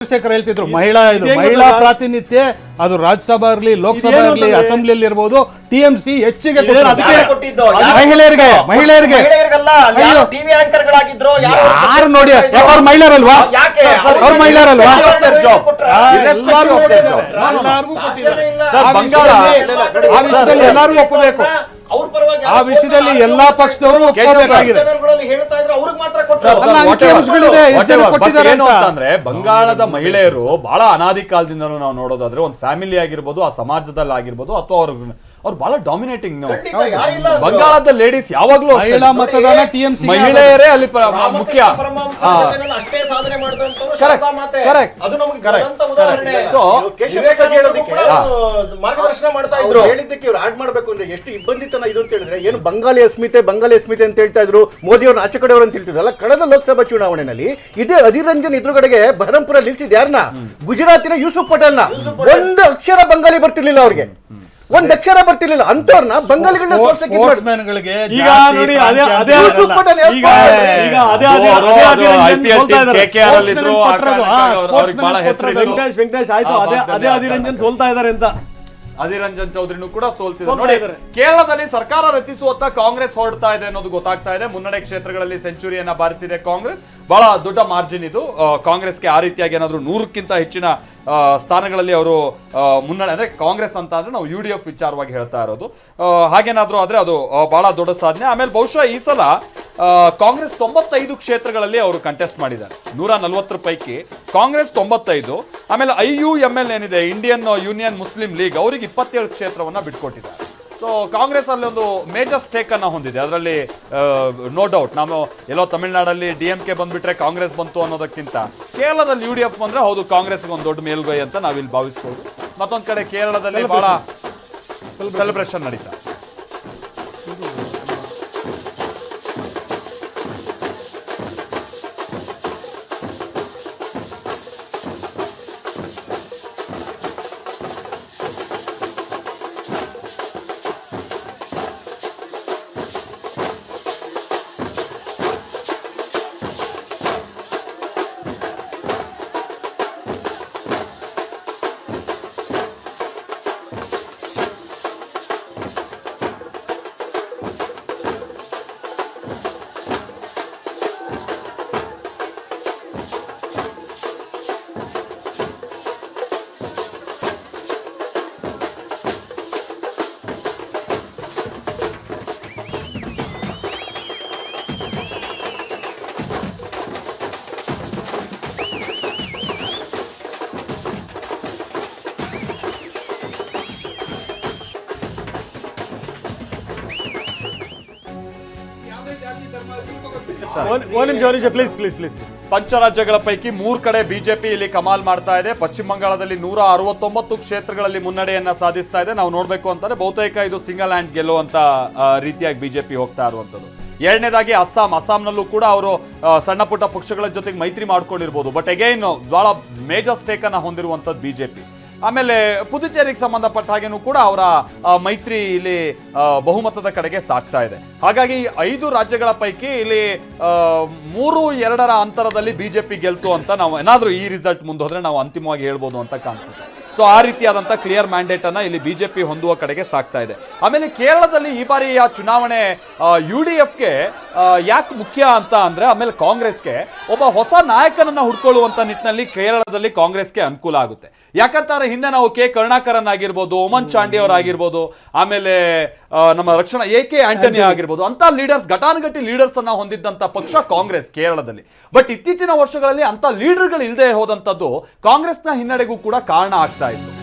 ಚಂದ್ರಶೇಖರ್ ಹೇಳ್ತಿದ್ರು ಮಹಿಳಾ ಪ್ರಾತಿನಿಧ್ಯ ಅದು ರಾಜ್ಯಸಭಾ ಇರಲಿ ಲೋಕಸಭಾ ಇರಲಿ ಅಸೆಂಬ್ಲಿಯಲ್ಲಿ ಇರಬಹುದು ಟಿಎಂಸಿ ಹೆಚ್ಚಿಗೆ ಮಹಿಳೆಯರಿಗೆ ಯಾರು ನೋಡಿ ಅವ್ರ ಮಹಿಳೆಯರಲ್ವಾ ಅವ್ರ ಮಹಿಳೆಯರಲ್ವಾ ಎಲ್ಲರಿಗೂ ಒಪ್ಪಬೇಕು ಆ ವಿಷಯದಲ್ಲಿ ಎಲ್ಲಾ ಪಕ್ಷದವರು ಅಂದ್ರೆ ಬಂಗಾಳದ ಮಹಿಳೆಯರು ಬಹಳ ಅನಾದಿ ಕಾಲದಿಂದಲೂ ನಾವು ನೋಡೋದಾದ್ರೆ ಒಂದು ಫ್ಯಾಮಿಲಿ ಆಗಿರ್ಬೋದು ಆ ಸಮಾಜದಲ್ಲಿ ಆಗಿರ್ಬೋದು ಅಥವಾ ಅವ್ರು ಬಹಳ ಡಾಮಿನೇಟಿಂಗ್ ಬಂಗಾಳದ ಲೇಡೀಸ್ ಯಾವಾಗ್ಲೂ ಮತದಾನ ಟಿಎಂಸಿ ಮಹಿಳೆಯರೇ ಅಲ್ಲಿ ಮುಖ್ಯ ಮಾರ್ಗದರ್ಶನ ಮಾಡ್ತಾ ಇದ್ರು. ಹೇಳಿದ್ದಕ್ಕೆ ಇವ್ರು ಆಡ್ ಮಾಡ್ಬೇಕು ಅಂದ್ರೆ ಎಷ್ಟು ಇಬ್ಬಂದಿತನ ಇದು ಅಂತ ಹೇಳಿದ್ರೆ ಏನು ಬಂಗಾಳಿ ಅಸ್ಮಿತೆ ಅಂತ ಹೇಳ್ತಾ ಇದ್ರು. ಮೋದಿ ಅವ್ರನ್ನ ಆಚೆ ಕಡೆಯವರು ಅಂತ ಹೇಳ್ತಿದ್ರಲ್ಲ. ಕಳೆದ ಲೋಕಸಭಾ ಚುನಾವಣೆಯಲ್ಲಿ ಇದೇ ಅಧೀರ್ ರಂಜನ್ ಎದುರುಗಡೆಗೆ ಬಹರಂಪುರ ನಿಲ್ಸಿದ್ ಯಾರನ್ನ? ಗುಜರಾತಿನ ಯೂಸುಫ್ ಪಟೇಲ್ನ. ಒಂದು ಅಕ್ಷರ ಬಂಗಾಳಿ ಬರ್ತಿರ್ಲಿಲ್ಲ ಅವ್ರಿಗೆ, ಒಂದ್ ಅಕ್ಷರ ಬರ್ತಿರ್ಲಿಲ್ಲ. ಅಂತವ್ರನ್ನ ಬಂಗಾಳಿಗಳನ್ನ ವೆಂಕಟೇಶ್ ಆಯ್ತು ಅದೇ ಅಧೀರ್ ರಂಜನ್ ಸೋಲ್ತಾ ಇದಾರೆ ಅಂತ. ಅಧೀರ್ ರಂಜನ್ ಚೌಧರಿನೂ ಕೂಡ ಸೋಲ್ತಿದ್ದಾರೆ. ಕೇರಳದಲ್ಲಿ ಸರ್ಕಾರ ರಚಿಸುವತ್ತ ಕಾಂಗ್ರೆಸ್ ಹೊರಡ್ತಾ ಇದೆ ಅನ್ನೋದು ಗೊತ್ತಾಗ್ತಾ ಇದೆ. ಮುನ್ನಡೆ ಕ್ಷೇತ್ರಗಳಲ್ಲಿ ಸೆಂಚುರಿಯನ್ನ ಬಾರಿಸಿದೆ ಕಾಂಗ್ರೆಸ್. ಬಹಳ ದೊಡ್ಡ ಮಾರ್ಜಿನ್ ಇದು ಕಾಂಗ್ರೆಸ್ಗೆ. ಆ ರೀತಿಯಾಗಿ ಏನಾದ್ರು 100ಕ್ಕಿಂತ ಹೆಚ್ಚಿನ ಸ್ಥಾನಗಳಲ್ಲಿ ಅವರು ಮುನ್ನಡೆ ಅಂದ್ರೆ ಕಾಂಗ್ರೆಸ್ ಅಂತ ಅಂದ್ರೆ ನಾವು UDF ವಿಚಾರವಾಗಿ ಹೇಳ್ತಾ ಇರೋದು. ಹಾಗೇನಾದ್ರೂ ಆದ್ರೆ ಅದು ಬಹಳ ದೊಡ್ಡ ಸಾಧನೆ. ಆಮೇಲೆ ಬಹುಶಃ ಈ ಸಲ ಕಾಂಗ್ರೆಸ್ 95 ಕ್ಷೇತ್ರಗಳಲ್ಲಿ ಅವರು ಕಂಟೆಸ್ಟ್ ಮಾಡಿದ್ದಾರೆ. 140 ಪೈಕಿ ಕಾಂಗ್ರೆಸ್ 95. ಆಮೇಲೆ IUML ಏನಿದೆ, ಇಂಡಿಯನ್ ಯೂನಿಯನ್ ಮುಸ್ಲಿಂ ಲೀಗ್, ಅವರಿಗೆ 27 ಕ್ಷೇತ್ರವನ್ನ ಬಿಟ್ಕೊಟ್ಟಿದ್ದಾರೆ. ಸೊ ಕಾಂಗ್ರೆಸ್ ಅಲ್ಲಿ ಒಂದು ಮೇಜರ್ ಸ್ಟೇಕ್ ಅನ್ನ ಹೊಂದಿದೆ. ಅದರಲ್ಲಿ ನೋ ಡೌಟ್. ನಾವು ಎಲ್ಲೋ ತಮಿಳುನಾಡಲ್ಲಿ DMK ಬಂದ್ಬಿಟ್ರೆ ಕಾಂಗ್ರೆಸ್ ಬಂತು ಅನ್ನೋದಕ್ಕಿಂತ ಕೇರಳದಲ್ಲಿ UDF ಬಂದ್ರೆ ಹೌದು ಕಾಂಗ್ರೆಸ್ಗೆ ಒಂದು ದೊಡ್ಡ ಮೇಲುಗೈ ಅಂತ ನಾವಿಲ್ಲಿ ಭಾವಿಸ್ಬೋದು. ಮತ್ತೊಂದ್ ಕಡೆ ಕೇರಳದಲ್ಲಿ ಬಹಳ ಸೆಲೆಬ್ರೇಷನ್ ನಡೀತಾ. ಪಂಚರಾಜ್ಯಗಳ ಪೈಕಿ 3 ಕಡೆ ಬಿಜೆಪಿ ಇಲ್ಲಿ ಕಮಾಲ್ ಮಾಡ್ತಾ ಇದೆ. ಪಶ್ಚಿಮ ಬಂಗಾಳದಲ್ಲಿ 169 ಕ್ಷೇತ್ರಗಳಲ್ಲಿ ಮುನ್ನಡೆಯನ್ನ ಸಾಧಿಸ್ತಾ ಇದೆ. ನಾವು ನೋಡ್ಬೇಕು ಅಂತಂದ್ರೆ ಬಹುತೇಕ ಇದು ಸಿಂಗಲ್ ಹ್ಯಾಂಡ್ ಗೆಲ್ಲುವಂತ ರೀತಿಯಾಗಿ ಬಿಜೆಪಿ ಹೋಗ್ತಾ ಇರುವಂತದ್ದು. ಎರಡನೇದಾಗಿ ಅಸ್ಸಾಂನಲ್ಲೂ ಕೂಡ ಅವರು ಸಣ್ಣ ಪುಟ್ಟ ಪಕ್ಷಗಳ ಜೊತೆಗೆ ಮೈತ್ರಿ ಮಾಡ್ಕೊಂಡಿರ್ಬೋದು. ಬಟ್ ಅಗೈನ್ ಬಹಳ ಮೇಜರ್ ಸ್ಟೇಕ್ ಅನ್ನ ಹೊಂದಿರುವಂತದ್ದು ಬಿಜೆಪಿ. ಆಮೇಲೆ ಪುದುಚೇರಿಗೆ ಸಂಬಂಧಪಟ್ಟ ಹಾಗೇನೂ ಕೂಡ ಅವರ ಮೈತ್ರಿ ಇಲ್ಲಿ ಬಹುಮತದ ಕಡೆಗೆ ಸಾಗ್ತಾ ಇದೆ. ಹಾಗಾಗಿ 5 ರಾಜ್ಯಗಳ ಪೈಕಿ ಇಲ್ಲಿ 3-2 ಅಂತರದಲ್ಲಿ ಬಿಜೆಪಿ ಗೆಲ್ತು ಅಂತ ನಾವು ಏನಾದ್ರೂ ಈ ರಿಸಲ್ಟ್ ಮುಂದೆ ಹೋದ್ರೆ ನಾವು ಅಂತಿಮವಾಗಿ ಹೇಳ್ಬೋದು ಅಂತ ಕಾಣಿಸುತ್ತೆ. ಸೊ ಆ ರೀತಿಯಾದಂಥ ಕ್ಲಿಯರ್ ಮ್ಯಾಂಡೇಟ್ ಅನ್ನ ಇಲ್ಲಿ ಬಿಜೆಪಿ ಹೊಂದುವ ಕಡೆಗೆ ಸಾಗ್ತಾ ಇದೆ. ಆಮೇಲೆ ಕೇರಳದಲ್ಲಿ ಈ ಬಾರಿಯ ಚುನಾವಣೆ UDFಗೆ ಯಾಕೆ ಮುಖ್ಯ ಅಂತ ಅಂದ್ರೆ, ಆಮೇಲೆ ಕಾಂಗ್ರೆಸ್ಗೆ ಒಬ್ಬ ಹೊಸ ನಾಯಕನನ್ನ ಹುಡ್ಕೊಳ್ಳುವಂತ ನಿಟ್ಟಿನಲ್ಲಿ ಕೇರಳದಲ್ಲಿ ಕಾಂಗ್ರೆಸ್ಗೆ ಅನುಕೂಲ ಆಗುತ್ತೆ. ಯಾಕಂತಾರೆ ಹಿಂದೆ ನಾವು ಕರುಣಾಕರನ್ ಆಗಿರ್ಬೋದು, ಉಮನ್ ಚಾಂಡಿ ಅವರಾಗಿರ್ಬೋದು, ಆಮೇಲೆ ನಮ್ಮ ರಕ್ಷಣಾ AK ಆಂಟನಿ ಆಗಿರ್ಬೋದು, ಅಂತ ಲೀಡರ್ಸ್, ಘಟಾನುಘಟಿ ಲೀಡರ್ಸ್ ಅನ್ನ ಹೊಂದಿದ್ದಂತ ಪಕ್ಷ ಕಾಂಗ್ರೆಸ್ ಕೇರಳದಲ್ಲಿ. ಬಟ್ ಇತ್ತೀಚಿನ ವರ್ಷಗಳಲ್ಲಿ ಅಂತ ಲೀಡರ್ಗಳು ಇಲ್ಲದೆ ಹೋದಂತದ್ದು ಕಾಂಗ್ರೆಸ್ನ ಹಿನ್ನಡೆಗೂ ಕೂಡ ಕಾರಣ ಆಗ್ತಾ ಇತ್ತು.